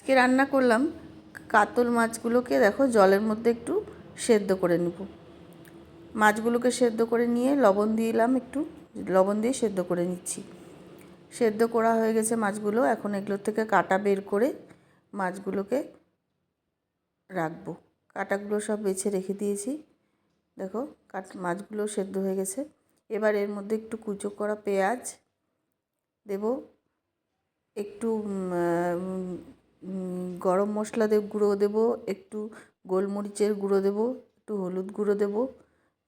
আজকে রান্না করলাম কাতল মাছগুলোকে, দেখো জলের মধ্যে একটু সেদ্ধ করে নেব। মাছগুলোকে সেদ্ধ করে নিয়ে লবণ দিলাম, একটু লবণ দিয়ে সেদ্ধ করে নিচ্ছি। সেদ্ধ করা হয়ে গেছে মাছগুলো। এখন এগুলোর থেকে কাঁটা বের করে মাছগুলোকে রাখবো। কাঁটাগুলো সব বেছে রেখে দিয়েছি। দেখো মাছগুলো সেদ্ধ হয়ে গেছে। এবার এর মধ্যে একটু কুচো করা পেঁয়াজ দেব, একটু গরম মশলা গুঁড়ো দেবো, একটু গোলমরিচের গুঁড়ো দেবো, একটু হলুদ গুঁড়ো দেবো,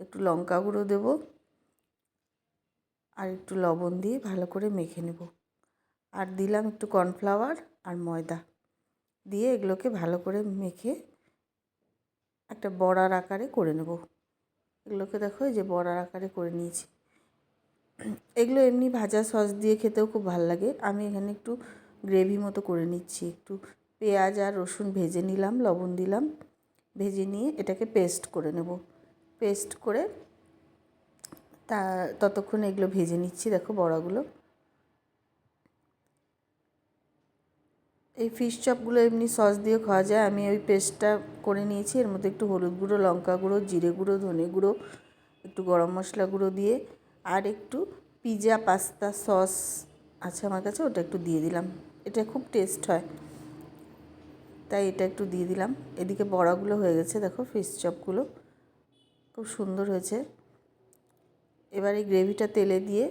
একটু লঙ্কা গুঁড়ো দেবো, আর একটু লবণ দিয়ে ভালো করে মেখে নেব। আর দিলাম একটু কর্নফ্লাওয়ার আর ময়দা দিয়ে এগুলোকে ভালো করে মেখে একটা বড়ার আকারে করে নেব। এগুলোকে দেখো এই যে বড়ার আকারে করে নিয়েছি। এগুলো এমনি ভাজা সস দিয়ে খেতেও খুব ভালো লাগে। আমি এখানে একটু গ্রেভি মতো করে নিচ্ছি। একটু পেঁয়াজ আর রসুন ভেজে নিলাম, লবণ দিলাম, ভেজে নিয়ে এটাকে পেস্ট করে নেব। পেস্ট করে ততক্ষণ এগুলো ভেজে নিচ্ছি। দেখো বড়াগুলো, এই ফিশ চপগুলো এমনি সস দিয়ে খাওয়া যায়। আমি ওই পেস্টটা করে নিয়েছি। এর মধ্যে একটু হলুদ গুঁড়ো, লঙ্কা গুঁড়ো, জিরে গুঁড়ো, ধনে গুঁড়ো, একটু গরম মশলা গুঁড়ো দিয়ে আর একটু পিৎজা পাস্তা সস আছে আমার কাছে, ওটা একটু দিয়ে দিলাম। এটা খুব টেস্ট হয়, তাই এটা একটু দিয়ে দিলাম। এদিকে বড়াগুলো হয়ে গেছে, দেখো ফিশ চপগুলো খুব সুন্দর হয়েছে। এবার এই গ্রেভিটা তেলে দিয়ে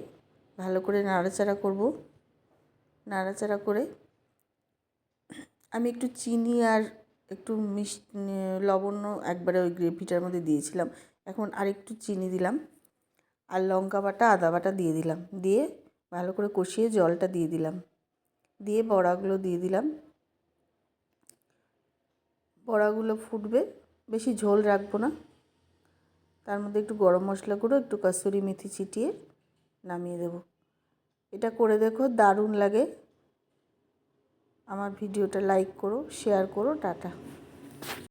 ভালো করে নাড়াচাড়া করব। নাড়াচাড়া করে আমি একটু চিনি আর একটু লবণ একবারে ওই গ্রেভিটার মধ্যে দিয়েছিলাম। এখন আর একটু চিনি দিলাম আর লঙ্কা বাটা, আদা বাটা দিয়ে দিলাম। দিয়ে ভালো করে কষিয়ে জলটা দিয়ে দিলাম। দিয়ে বড়াগুলো দিয়ে দিলাম। বড়াগুলো ফুটবে, বেশি ঝোল রাখবো না। তার মধ্যে একটু গরম মশলা গুঁড়ো, একটু কসুরি মেথি ছিটিয়ে নামিয়ে দেব। এটা করে দেখো, দারুণ লাগে। আমার ভিডিওটা লাইক করো, শেয়ার করো। টাটা।